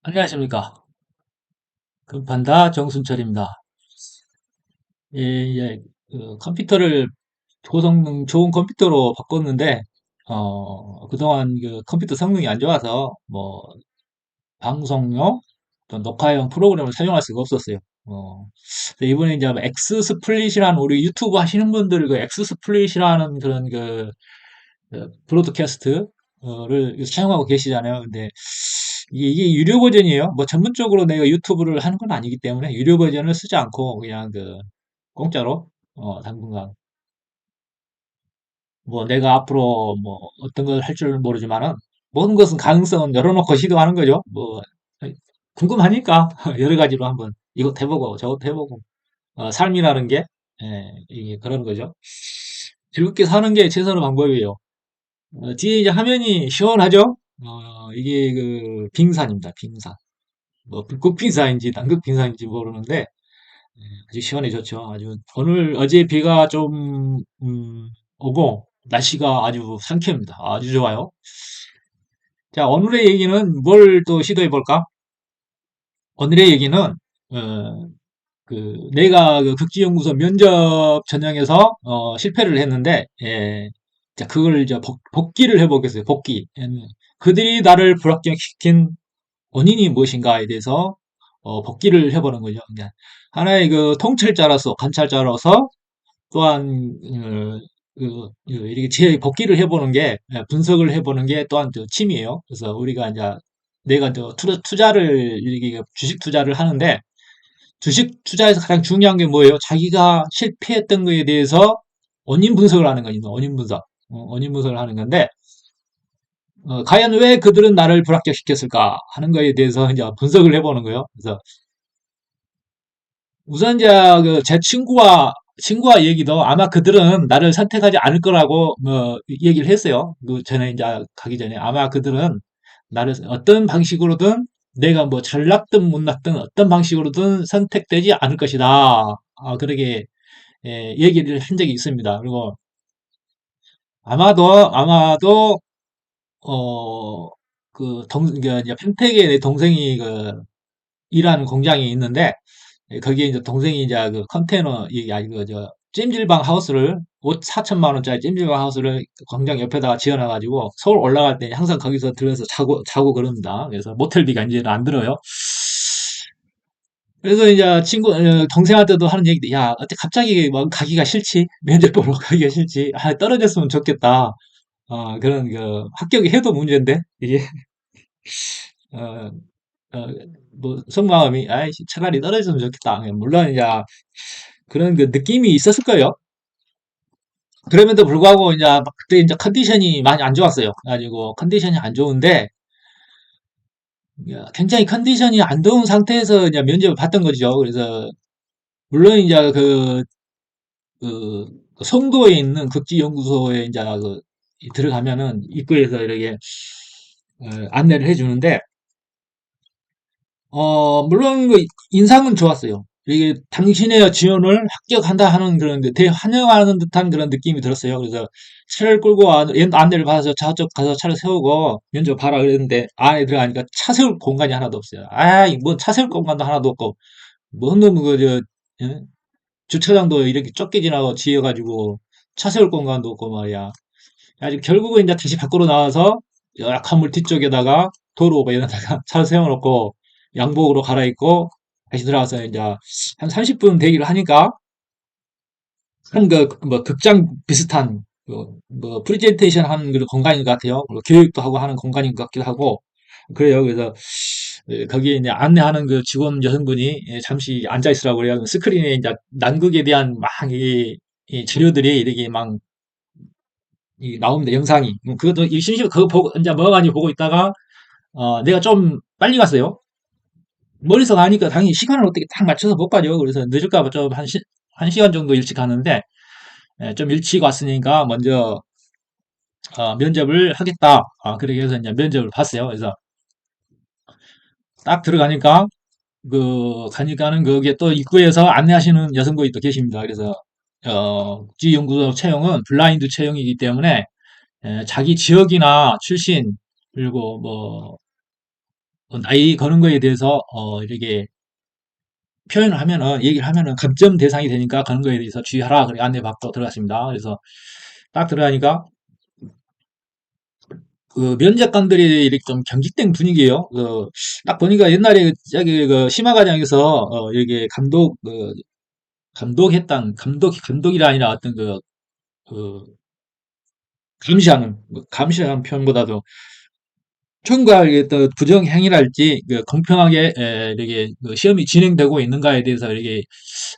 안녕하십니까. 금판다 정순철입니다. 예, 예, 컴퓨터를 고성능 좋은 컴퓨터로 바꿨는데, 그동안 그 컴퓨터 성능이 안 좋아서, 방송용, 또 녹화용 프로그램을 사용할 수가 없었어요. 그래서 이번에 이제 엑스스플릿이라는 우리 유튜브 하시는 분들 그 엑스스플릿이라는 그런 브로드캐스트를 사용하고 계시잖아요. 근데 이게 유료 버전이에요. 뭐 전문적으로 내가 유튜브를 하는 건 아니기 때문에 유료 버전을 쓰지 않고 그냥 공짜로 당분간 뭐 내가 앞으로 뭐 어떤 걸 할 줄 모르지만은 모든 것은 가능성은 열어놓고 시도하는 거죠. 뭐 궁금하니까 여러 가지로 한번 이것 해보고 저것 해보고 삶이라는 게 이게 그런 거죠. 즐겁게 사는 게 최선의 방법이에요. 뒤에 이제 화면이 시원하죠? 이게 빙산입니다, 빙산. 뭐, 북극 빙산인지 남극 빙산인지 모르는데, 아주 시원해졌죠. 어제 비가 좀, 오고, 날씨가 아주 상쾌합니다. 아주 좋아요. 자, 오늘의 얘기는 뭘 또 시도해 볼까? 오늘의 얘기는, 내가 극지연구소 면접 전형에서, 실패를 했는데, 자, 그걸 이제 복귀를 해보겠어요. 복귀. 그들이 나를 불합격시킨 원인이 무엇인가에 대해서 복기를 해보는 거죠. 그냥 하나의 통찰자로서 관찰자로서 또한 이렇게 제 복기를 해보는 게 분석을 해보는 게 또한 또 취미예요. 그래서 우리가 이제 내가 투자를 이렇게 주식 투자를 하는데 주식 투자에서 가장 중요한 게 뭐예요? 자기가 실패했던 거에 대해서 원인 분석을 하는 거니다. 원인 분석. 원인 분석을 하는 건데 과연 왜 그들은 나를 불합격시켰을까 하는 거에 대해서 이제 분석을 해보는 거예요. 그래서 우선 이제 제 친구와 얘기도 아마 그들은 나를 선택하지 않을 거라고 얘기를 했어요. 그 전에 이제 가기 전에 아마 그들은 나를 어떤 방식으로든 내가 뭐 잘났든 못났든 어떤 방식으로든 선택되지 않을 것이다. 그렇게 얘기를 한 적이 있습니다. 그리고 아마도 어, 이제 평택에 내 동생이 일하는 공장이 있는데, 거기에 이제 동생이 이제 컨테이너, 이게 아니고, 찜질방 하우스를, 옷 4천만 원짜리 찜질방 하우스를 공장 옆에다가 지어놔가지고, 서울 올라갈 때 항상 거기서 들어서 자고 그럽니다. 그래서 모텔비가 이제는 안 들어요. 그래서 이제 동생한테도 하는 얘기도, 야, 어떻게 갑자기 뭐 가기가 싫지? 면접 보러 가기가 싫지? 떨어졌으면 좋겠다. 그런 합격이 해도 문제인데, 이게. 어, 속마음이, 아이씨, 차라리 떨어졌으면 좋겠다. 물론, 이제, 그런 느낌이 있었을 거예요. 그럼에도 불구하고, 이제, 그때 이제 컨디션이 많이 안 좋았어요. 그래가지고, 컨디션이 안 좋은데, 굉장히 컨디션이 안 좋은 상태에서 이제 면접을 봤던 거죠. 그래서, 물론, 이제, 그, 송도에 있는 극지연구소에 이제, 들어가면은, 입구에서 이렇게, 안내를 해주는데, 물론 인상은 좋았어요. 이게 당신의 지원을 합격한다 하는 대환영하는 듯한 그런 느낌이 들었어요. 그래서 차를 끌고 안내를 받아서 저쪽 가서 차를 세우고 면접 봐라 그랬는데 안에 들어가니까 차 세울 공간이 하나도 없어요. 뭐 차 세울 공간도 하나도 없고, 뭔 놈, 예? 주차장도 이렇게 좁게 지어가지고 차 세울 공간도 없고 말이야. 아직 결국은 이제 다시 밖으로 나와서 여 건물 뒤쪽에다가 도로 뭐 이런다가 차를 세워놓고 양복으로 갈아입고 다시 들어가서 이제 한 30분 대기를 하니까 한 뭐 극장 비슷한 뭐 프레젠테이션 하는 그런 공간인 것 같아요. 그리고 교육도 하고 하는 공간인 것 같기도 하고 그래요. 그래서 거기에 이제 안내하는 직원 여성분이 잠시 앉아 있으라고 그래요. 스크린에 이제 난극에 대한 막 이 재료들이 이렇게 막 나옵니다. 영상이. 그것도 심심해 그거 보고 이제 멍하니 보고 있다가 내가 좀 빨리 갔어요. 멀리서 가니까 당연히 시간을 어떻게 딱 맞춰서 못 가죠. 그래서 늦을까 봐 좀 한 시간 정도 일찍 가는데 좀 일찍 왔으니까 먼저 면접을 하겠다. 그렇게 해서 이제 면접을 봤어요. 그래서 딱 들어가니까 가니까는 거기에 또 입구에서 안내하시는 여성분이 또 계십니다. 그래서 국지연구소 채용은 블라인드 채용이기 때문에 자기 지역이나 출신 그리고 뭐 나이 거는 거에 대해서 이렇게 표현을 하면은 얘기를 하면은 감점 대상이 되니까 그런 거에 대해서 주의하라 그렇게 안내받고 들어갔습니다. 그래서 딱 들어가니까 그 면접관들이 이렇게 좀 경직된 분위기예요. 딱 보니까 옛날에 저기 그 심화과정에서 이렇게 감독이라 아니라 어떤 그 감시하는 표현보다도 총괄 어떤 부정 행위랄지 그 공평하게 이렇게 그 시험이 진행되고 있는가에 대해서 이렇게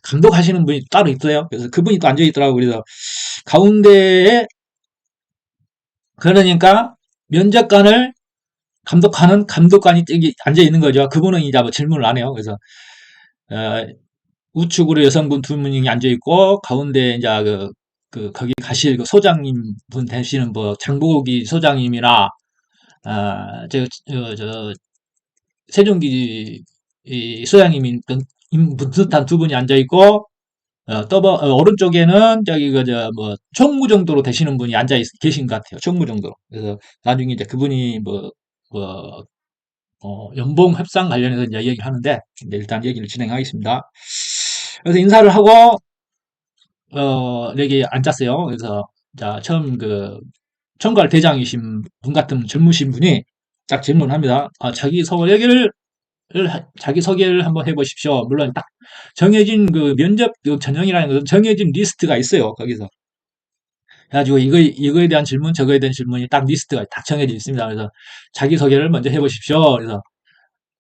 감독하시는 분이 따로 있어요. 그래서 그분이 또 앉아 있더라고요. 그래서 가운데에 그러니까 면접관을 감독하는 감독관이 저기 앉아 있는 거죠. 그분은 이제 뭐 질문을 안 해요. 그래서 어, 우측으로 여성분 두 분이 앉아 있고 가운데 이제 거기 가실 그 소장님 분 되시는 뭐 장보기 소장님이나 세종기 이 소장님이 듯한 두 분이 앉아 있고 오른쪽에는 저기 뭐 총무 정도로 되시는 분이 계신 것 같아요. 총무 정도로. 그래서 나중에 이제 그분이 뭐 연봉 협상 관련해서 이제 얘기를 하는데 이제 일단 얘기를 진행하겠습니다. 그래서 인사를 하고 여기 앉았어요. 그래서 자 처음 그 총괄 대장이신 분 같은 젊으신 분이 딱 질문합니다. 자기 소개를 한번 해보십시오. 물론 딱 정해진 그 면접 그 전형이라는 것은 정해진 리스트가 있어요. 거기서. 그래가지고 이거에 대한 질문, 저거에 대한 질문이 딱 리스트가 딱 정해져 있습니다. 그래서 자기 소개를 먼저 해보십시오. 그래서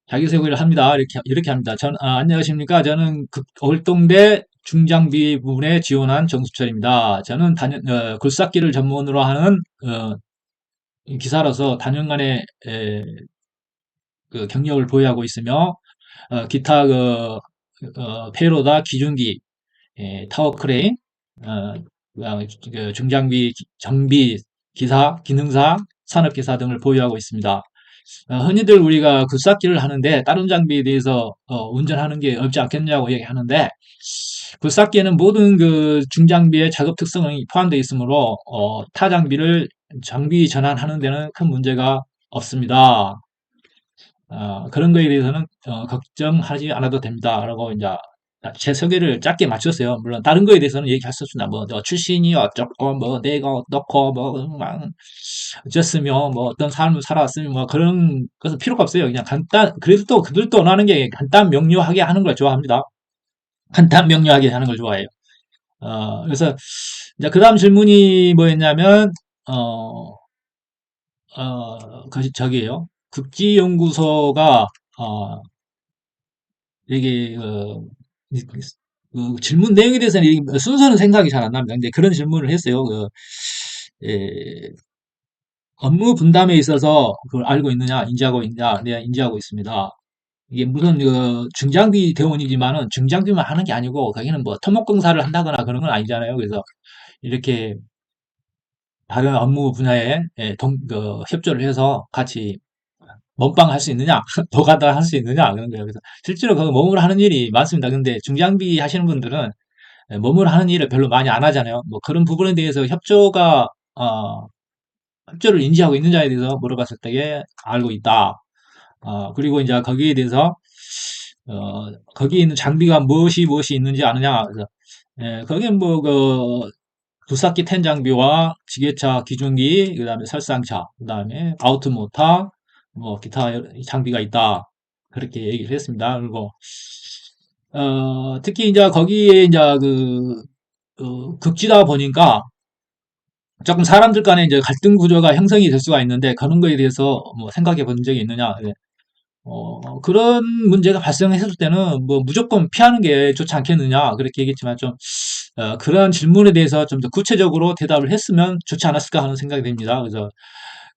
자기 소개를 합니다. 이렇게 합니다. 안녕하십니까. 저는 월동대 중장비 부문에 지원한 정수철입니다. 저는 굴삭기를 전문으로 하는 기사로서 단연간의 그 경력을 보유하고 있으며 기타 페로다 기중기 타워 크레인 그 중장비 정비 기사 기능사 산업기사 등을 보유하고 있습니다. 흔히들 우리가 굴삭기를 하는데 다른 장비에 대해서 운전하는 게 없지 않겠냐고 얘기하는데 굴삭기에는 모든 그 중장비의 작업 특성이 포함되어 있으므로 타 장비 전환하는 데는 큰 문제가 없습니다. 그런 거에 대해서는 걱정하지 않아도 됩니다. 라고 이제 제 소개를 짧게 맞췄어요. 물론 다른 거에 대해서는 얘기할 수 없습니다. 뭐 너 출신이 어쩌고 뭐 내가 어떻고 뭐막 어쨌으며 뭐 어떤 삶을 살아왔으면 뭐 그런 것은 필요가 없어요. 그냥 그래도 또 그들도 원하는 게 간단 명료하게 하는 걸 좋아합니다. 간단 명료하게 하는 걸 좋아해요. 그래서 이제 그 다음 질문이 뭐였냐면 어, 저기에요. 국지연구소가 어, 이게 그 질문 내용에 대해서는 순서는 생각이 잘 안 납니다. 근데 그런 질문을 했어요. 예, 업무 분담에 있어서 그걸 알고 있느냐, 인지하고 있느냐, 내가 인지하고 있습니다. 이게 무슨 중장비 대원이지만은 중장비만 하는 게 아니고 거기는 뭐 토목공사를 한다거나 그런 건 아니잖아요. 그래서 이렇게 다른 업무 분야에 협조를 해서 같이 몸빵 할 수 있느냐, 노가다 할 수 있느냐 그런 거예요. 그래서 실제로 그 몸으로 하는 일이 많습니다. 근데 중장비 하시는 분들은 몸으로 하는 일을 별로 많이 안 하잖아요. 뭐 그런 부분에 대해서 협조를 인지하고 있느냐에 대해서 물어봤을 때에 알고 있다. 그리고 이제 거기에 대해서 거기에 있는 장비가 무엇이 있는지 아느냐. 그래서 거기에 두삭기 텐 장비와 지게차 기중기, 그다음에 설상차, 그다음에 아우트모터, 뭐 기타 장비가 있다. 그렇게 얘기를 했습니다. 그리고 특히 이제 거기에 이제 극지다 보니까 조금 사람들 간에 이제 갈등 구조가 형성이 될 수가 있는데 그런 거에 대해서 뭐 생각해 본 적이 있느냐? 예. 그런 문제가 발생했을 때는 뭐 무조건 피하는 게 좋지 않겠느냐? 그렇게 얘기했지만 좀 그러한 질문에 대해서 좀 더 구체적으로 대답을 했으면 좋지 않았을까 하는 생각이 듭니다. 그래서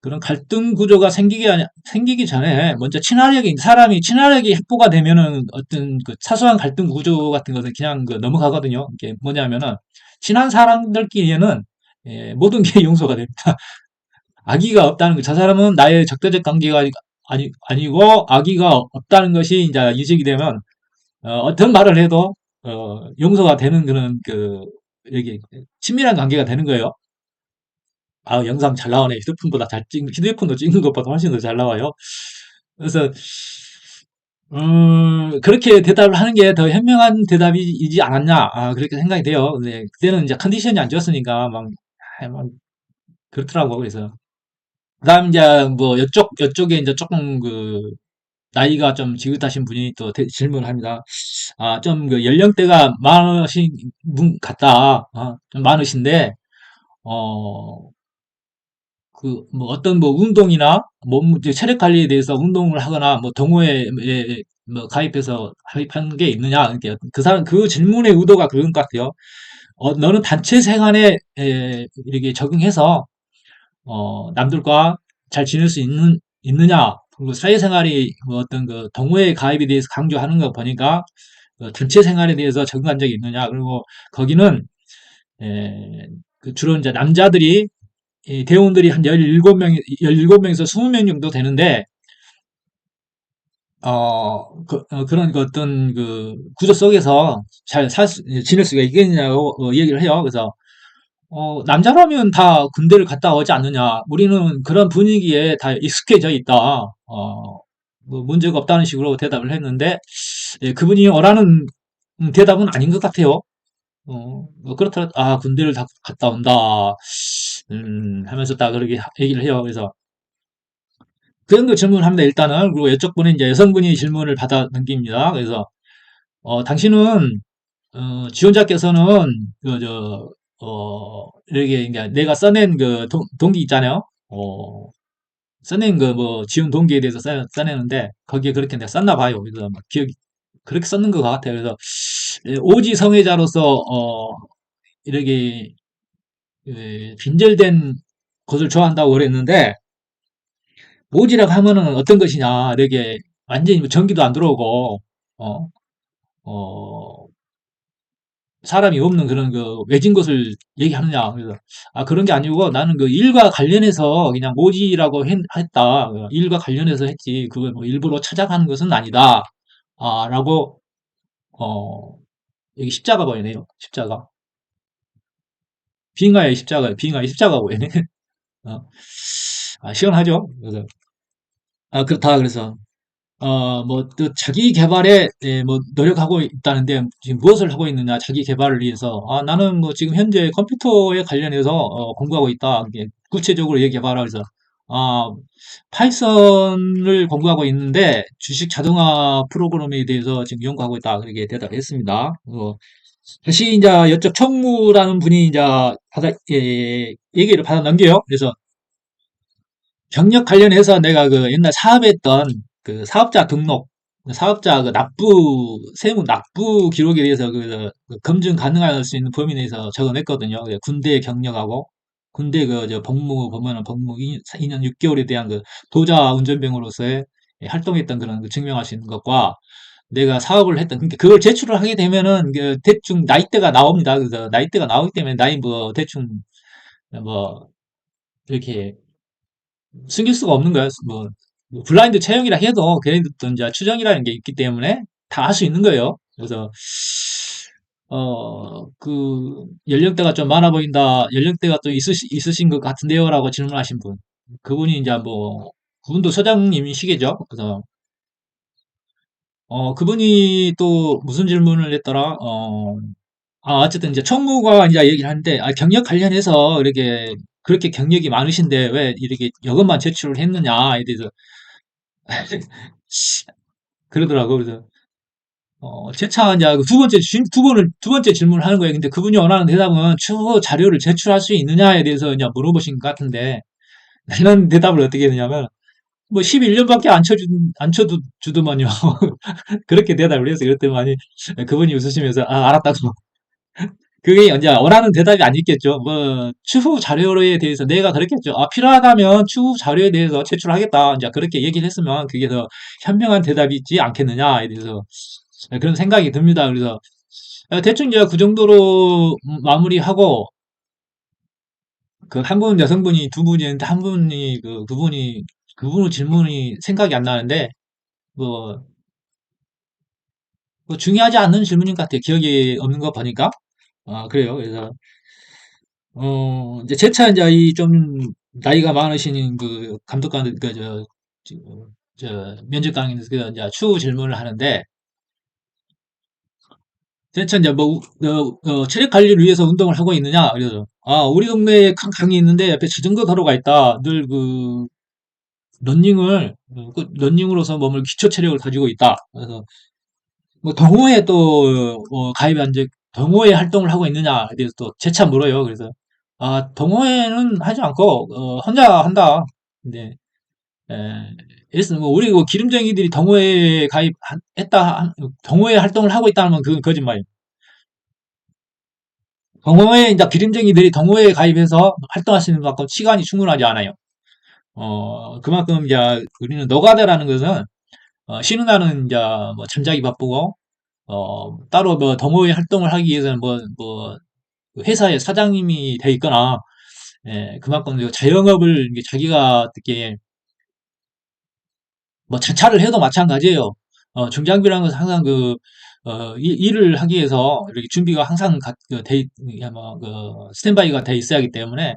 그런 갈등 구조가 생기기 전에 먼저 사람이 친화력이 확보가 되면은 어떤 그 사소한 갈등 구조 같은 것은 그냥 넘어가거든요. 이게 뭐냐면은 친한 사람들끼리는 모든 게 용서가 됩니다. 악의가 없다는 거. 저 사람은 나의 적대적 관계가 아니고 악의가 없다는 것이 이제 인식이 되면 떤 말을 해도 용서가 되는 그런 이게 친밀한 관계가 되는 거예요. 영상 잘 나오네. 휴대폰도 찍는 것보다 훨씬 더 잘 나와요. 그래서 그렇게 대답을 하는 게 더 현명한 대답이지 않았냐, 그렇게 생각이 돼요. 근데 그때는 이제 컨디션이 안 좋았으니까 막 그렇더라고. 그래서 그다음 이제 뭐 여쪽에 이제 조금 나이가 좀 지긋하신 분이 또 질문을 합니다. 좀 연령대가 많으신 분 같다. 좀 많으신데, 어, 뭐 어떤 뭐 운동이나 이제 체력 관리에 대해서 운동을 하거나 뭐 동호회에 뭐 가입해서 가입한 게 있느냐. 이렇게 그 질문의 의도가 그런 것 같아요. 너는 단체 생활에 이렇게 적응해서 남들과 잘 지낼 수 있느냐. 그리고 사회생활이 뭐 어떤 동호회 가입에 대해서 강조하는 거 보니까 단체 생활에 대해서 적응한 적이 있느냐. 그리고 거기는 에, 주로 이제 남자들이 이 대원들이 한 17명에서 20명 정도 되는데, 그런 어떤 구조 속에서 지낼 수가 있겠냐고 얘기를 해요. 그래서, 남자라면 다 군대를 갔다 오지 않느냐. 우리는 그런 분위기에 다 익숙해져 있다. 뭐 문제가 없다는 식으로 대답을 했는데, 예, 그분이 원하는 대답은 아닌 것 같아요. 그렇더라. 군대를 다 갔다 온다. 하면서 딱 그렇게 얘기를 해요. 그래서, 그런 거 질문합니다, 일단은. 그리고 이쪽 분은 이제 여성분이 질문을 받아 넘깁니다. 그래서, 당신은, 지원자께서는, 이렇게, 이제 내가 써낸 동기 있잖아요. 써낸 지원 동기에 대해서 써내는데, 거기에 그렇게 내가 썼나 봐요. 그래서 막 그렇게 썼는 것 같아요. 그래서, 오지 성애자로서, 이렇게, 빈절된 것을 좋아한다고 그랬는데, 오지라고 하면은 어떤 것이냐, 이렇게, 완전히 뭐 전기도 안 들어오고, 어, 어, 사람이 없는 그런 외진 것을 얘기하느냐. 그래서, 그런 게 아니고 나는 일과 관련해서 그냥 오지라고 했다. 일과 관련해서 했지. 그걸 뭐 일부러 찾아가는 것은 아니다. 라고, 어, 여기 십자가 보이네요. 십자가. 빙하의 십자가, 빙하의 십자가 보이네. 어, 시원하죠? 그래서, 그렇다. 그래서, 또 자기 개발에 뭐 노력하고 있다는데 지금 무엇을 하고 있느냐? 자기 개발을 위해서. 나는 뭐 지금 현재 컴퓨터에 관련해서 공부하고 있다. 이게 구체적으로 얘기해봐라. 그래서 아, 파이썬을 공부하고 있는데 주식 자동화 프로그램에 대해서 지금 연구하고 있다. 그렇게 대답했습니다. 다시 이제 여쪽 청무라는 분이 이제 얘기를 받아 넘겨요. 그래서 경력 관련해서 내가 옛날 사업했던 사업자 등록, 사업자 세무 납부 기록에 대해서 검증 가능할 수 있는 범위 내에서 적어냈거든요. 군대 경력하고, 군대 복무 보면은 복무 2년 6개월에 대한 도자 운전병으로서의 활동했던 그런 증명할 수 있는 것과 내가 사업을 했던, 그러니까 그걸 제출을 하게 되면은 대충 나이대가 나옵니다. 그래서 나이대가 나오기 때문에 나이 뭐 대충 뭐 이렇게 숨길 수가 없는 거야. 블라인드 채용이라 해도 걔네들도 이제 추정이라는 게 있기 때문에 다 할 수 있는 거예요. 그래서, 연령대가 좀 많아 보인다. 연령대가 또 있으신 것 같은데요라고 질문하신 분. 그분이 이제 그분도 소장님이시겠죠? 그래서, 그분이 또 무슨 질문을 했더라? 어쨌든 이제 총무가 이제 얘기를 하는데, 경력 관련해서 이렇게, 그렇게 경력이 많으신데 왜 이렇게 이것만 제출을 했느냐에 대해서 그러더라고. 그래서 재차 이제 두 번째 질문을 하는 거예요. 근데 그분이 원하는 대답은 추후 자료를 제출할 수 있느냐에 대해서 이제 물어보신 것 같은데 나는 대답을 어떻게 했느냐면 뭐 11년밖에 안 쳐주더만요. 그렇게 대답을 해서 그랬더니 그분이 웃으시면서 알았다고. 그게 이제 원하는 대답이 아니겠죠. 뭐 추후 자료에 대해서 내가 그랬겠죠. 필요하다면 추후 자료에 대해서 제출하겠다. 이제 그렇게 얘기를 했으면 그게 더 현명한 대답이지 않겠느냐에 대해서 그런 생각이 듭니다. 그래서 대충 이제 그 정도로 마무리하고 그 한 분 여성분이 두 분이었는데 한 분이 그분의 질문이 생각이 안 나는데 뭐, 뭐 중요하지 않는 질문인 것 같아요. 기억이 없는 거 보니까. 그래요. 그래서 이제 제 차 이제 이 좀 나이가 많으신 감독관, 면접 강의에서 이제 추후 질문을 하는데, 대체 이제 뭐, 체력 관리를 위해서 운동을 하고 있느냐? 그래서, 우리 동네에 큰 강이 있는데 옆에 자전거 도로가 있다. 늘 러닝으로서 몸을 기초 체력을 가지고 있다. 그래서, 뭐, 동호회 또, 가입한 적, 동호회 활동을 하고 있느냐? 그래서 또 재차 물어요. 그래서, 동호회는 하지 않고, 혼자 한다. 근데, 예를 뭐, 우리 뭐 기름쟁이들이 동호회에 가입했다, 동호회 활동을 하고 있다면 그건 거짓말이에요. 동호회, 이제 기름쟁이들이 동호회에 가입해서 활동할 수 있는 만큼 시간이 충분하지 않아요. 그만큼 이제 우리는 노가다라는 것은, 쉬는 날은 이제 뭐 잠자기 바쁘고, 따로 뭐 동호회 활동을 하기 위해서는 그 회사의 사장님이 돼 있거나, 그만큼 이제 자영업을 이게 자기가 어떻게 뭐 자차를 해도 마찬가지예요. 중장비라는 것은 항상 일을 하기 위해서 이렇게 준비가 항상 스탠바이가 돼 있어야 하기 때문에,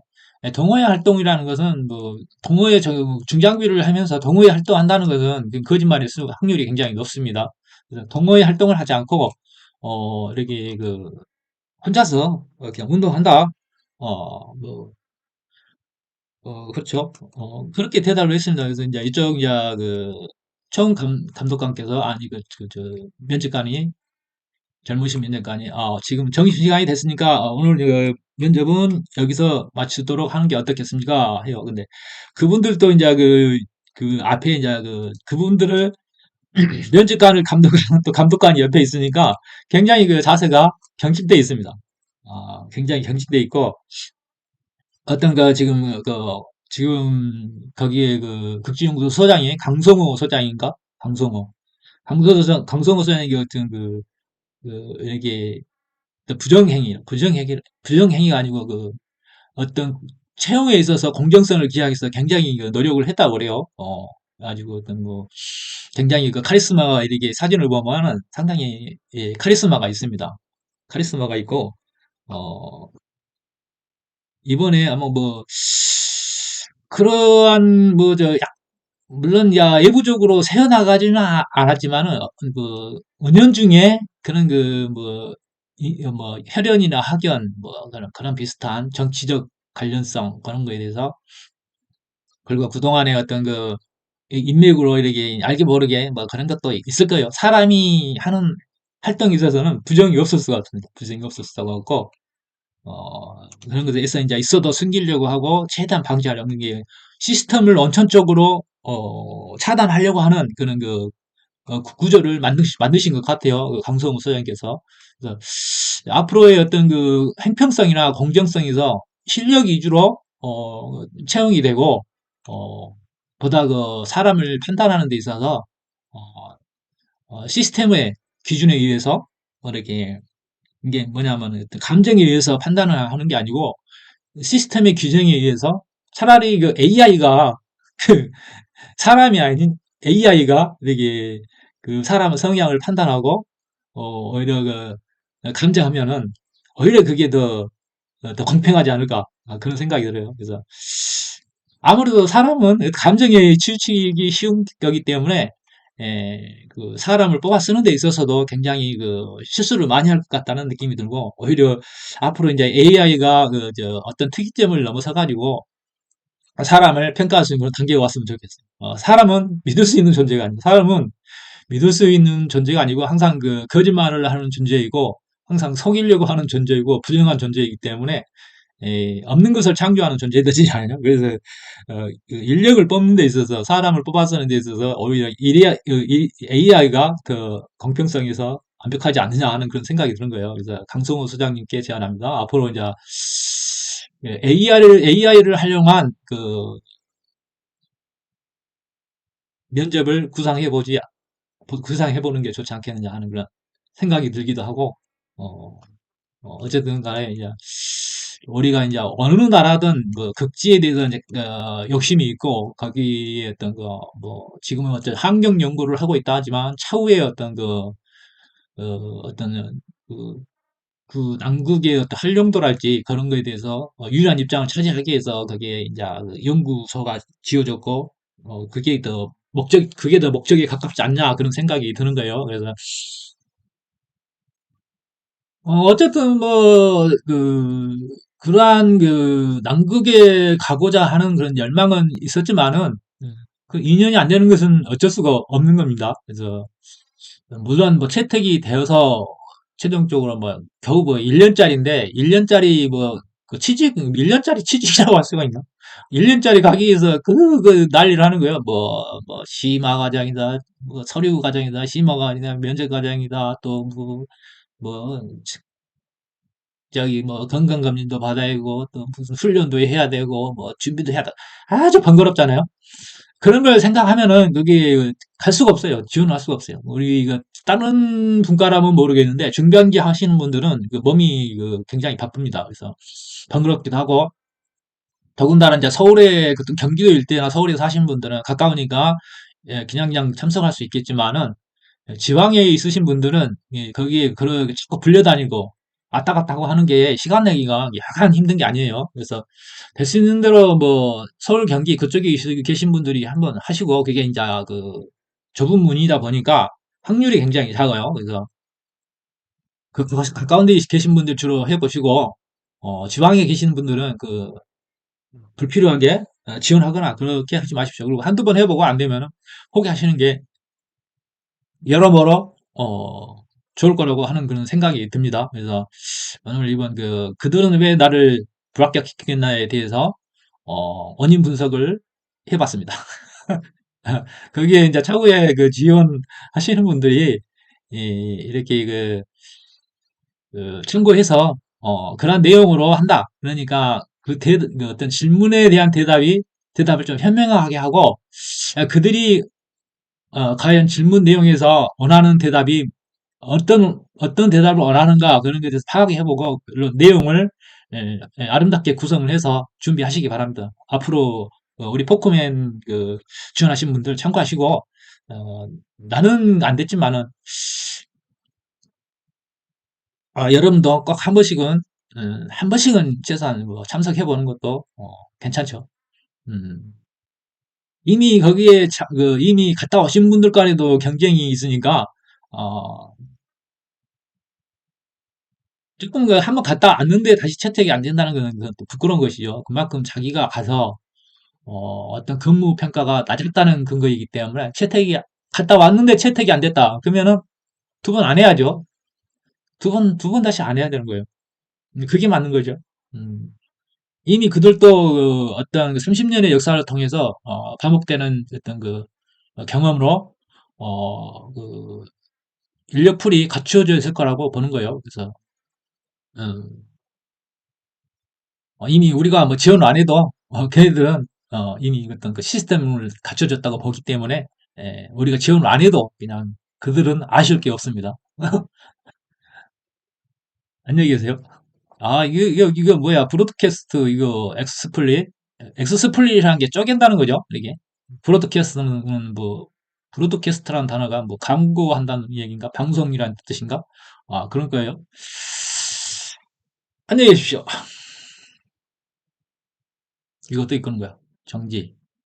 동호회 활동이라는 것은 뭐, 중장비를 하면서 동호회 활동한다는 것은 그 거짓말일 수 확률이 굉장히 높습니다. 그래서 동호회 활동을 하지 않고, 이렇게 혼자서 그냥 운동한다. 뭐, 그렇죠. 그렇게 대답을 했습니다. 그래서 이제 이쪽, 이제 처음 감독관께서, 아니, 면접관이, 젊으신 면접관이, 지금 점심시간이 됐으니까, 오늘 면접은 여기서 마치도록 하는 게 어떻겠습니까? 해요. 근데 그분들도 이제 앞에 이제 그분들을, 면접관을 감독하는 또 감독관이 옆에 있으니까 굉장히 자세가 경직돼 있습니다. 굉장히 경직돼 있고, 어떤 지금 거기에 극지연구소 소장이 강성호 소장인가? 강성호 소장이 어떤 이렇게 부정행위가 아니고 어떤 채용에 있어서 공정성을 기하기 위해서 굉장히 노력을 했다고 그래요. 가지고 어떤 굉장히 카리스마가 이렇게 사진을 보면은 상당히, 예, 카리스마가 있습니다. 카리스마가 있고, 어, 이번에 아마 그러한 물론 외부적으로 새어나가지는 않았지만은, 은연중에 그런 혈연이나 학연 그런 비슷한 정치적 관련성 그런 거에 대해서, 그리고 그동안에 어떤 인맥으로 이렇게 알게 모르게 뭐 그런 것도 있을 거예요. 사람이 하는 활동에 있어서는 부정이 없을 것 같습니다. 부정이 없을 것 같고, 그런 것에서 이제 있어도 숨기려고 하고 최대한 방지하려는 게, 시스템을 원천적으로 차단하려고 하는 그런 구조를 만드신 것 같아요. 강성우 소장께서. 그래서 앞으로의 어떤 행평성이나 공정성에서 실력 위주로 채용이 되고, 어, 보다 사람을 판단하는 데 있어서 어, 시스템의 기준에 의해서 이렇게, 이게 뭐냐면 어떤 감정에 의해서 판단을 하는 게 아니고 시스템의 규정에 의해서, 차라리 AI가 사람이 아닌 AI가 이렇게 사람의 성향을 판단하고, 오히려 감정하면은 오히려 그게 더 공평하지 않을까, 그런 생각이 들어요. 그래서 아무래도 사람은 감정에 치우치기 쉬운 거기 때문에, 사람을 뽑아 쓰는 데 있어서도 굉장히 실수를 많이 할 것 같다는 느낌이 들고, 오히려 앞으로 이제 AI가 어떤 특이점을 넘어서 가지고 사람을 평가할 수 있는 그런 단계에 왔으면 좋겠어요. 사람은 믿을 수 있는 존재가 아니고, 사람은 믿을 수 있는 존재가 아니고 항상 거짓말을 하는 존재이고, 항상 속이려고 하는 존재이고 부정한 존재이기 때문에, 없는 것을 창조하는 존재들이 아니에요. 그래서 인력을 뽑는 데 있어서, 사람을 뽑아쓰는 데 있어서 오히려 AI가 더 공평성에서 완벽하지 않느냐 하는 그런 생각이 드는 거예요. 그래서 강성호 소장님께 제안합니다. 앞으로 이제 AI를 활용한 면접을 구상해보는 게 좋지 않겠느냐 하는 그런 생각이 들기도 하고, 어, 어쨌든 간에 이제 우리가 이제 어느 나라든 극지에 대해서 이제 욕심이 있고, 거기에 어떤 지금은 어떤 환경 연구를 하고 있다 하지만 차후에 어떤 어떤 그, 남극의 어떤 활용도랄지 그런 거에 대해서 유리한 입장을 차지하기 위해서 거기에 이제 연구소가 지어졌고, 그게 더 그게 더 목적에 가깝지 않냐, 그런 생각이 드는 거예요. 그래서, 어쨌든 뭐, 그러한 남극에 가고자 하는 그런 열망은 있었지만은, 그 인연이 안 되는 것은 어쩔 수가 없는 겁니다. 그래서, 물론 뭐 채택이 되어서 최종적으로 뭐 겨우 뭐 1년짜리인데 1년짜리 그 취직 1년짜리 취직이라고 할 수가 있나? 1년짜리 가기 위해서 그 난리를 하는 거예요. 뭐 심화 과정이다, 뭐 서류 과정이다, 심화 과정이다, 면접 과정이다, 또 뭐 저기 뭐 건강검진도 받아야 되고 또 무슨 훈련도 해야 되고 뭐 준비도 해야 돼. 아주 번거롭잖아요. 그런 걸 생각하면은 그게 갈 수가 없어요. 지원할 수가 없어요. 우리가 다른 분과라면 모르겠는데 중변기 하시는 분들은 그 몸이 굉장히 바쁩니다. 그래서 번거롭기도 하고 더군다나 이제 서울에 경기도 일대나 서울에 사시는 분들은 가까우니까 예, 그냥 참석할 수 있겠지만은 지방에 있으신 분들은 예, 거기에 그렇게 자꾸 불려다니고 왔다 갔다 하고 하는 게 시간 내기가 약간 힘든 게 아니에요. 그래서 될 수 있는 대로 뭐 서울 경기 그쪽에 계신 분들이 한번 하시고 그게 이제 좁은 문이다 보니까 확률이 굉장히 작아요. 그래서 가까운 데 계신 분들 주로 해보시고 지방에 계시는 분들은 불필요하게 지원하거나 그렇게 하지 마십시오. 그리고 한두 번 해보고 안 되면 포기하시는 게 여러모로 좋을 거라고 하는 그런 생각이 듭니다. 그래서 오늘 이번 그들은 왜 나를 불합격시켰나에 대해서 원인 분석을 해봤습니다. 거기에 이제 차후에 지원하시는 분들이 이렇게 참고해서 그런 내용으로 한다. 그러니까 그 어떤 질문에 대한 대답을 좀 현명하게 하고 그들이 과연 질문 내용에서 원하는 대답이 어떤 대답을 원하는가 그런 것에 대해서 파악해보고 그런 내용을 아름답게 구성을 해서 준비하시기 바랍니다. 앞으로 우리 포크맨 지원하신 분들 참고하시고 나는 안 됐지만은 여러분도 꼭 한 번씩은 최소한 뭐 참석해보는 것도 괜찮죠. 음. 이미 거기에 이미 갔다 오신 분들 간에도 경쟁이 있으니까 어, 조금 한번 갔다 왔는데 다시 채택이 안 된다는 건 그건 또 부끄러운 것이죠. 그만큼 자기가 가서 어떤 근무 평가가 낮았다는 근거이기 때문에 갔다 왔는데 채택이 안 됐다. 그러면은 두 번 안 해야죠. 두 번 다시 안 해야 되는 거예요. 그게 맞는 거죠. 음. 이미 그들도 어떤 30년의 역사를 통해서 반복되는 어떤 경험으로 인력풀이 갖추어져 있을 거라고 보는 거예요. 그래서 음, 이미 우리가 뭐 지원 안 해도 걔네들은 이미 어떤 그 시스템을 갖춰줬다고 보기 때문에 우리가 지원을 안 해도 그냥 그들은 아쉬울 게 없습니다. 안녕히 계세요. 이거 뭐야? 브로드캐스트 이거 엑스스플릿이라는 게 쪼갠다는 거죠? 이게 브로드캐스트는 뭐 브로드캐스트라는 단어가 뭐 광고한다는 얘기인가? 방송이라는 뜻인가? 그런 거예요. 안녕히 계십시오. 이것도 이끄는 거야. 정지.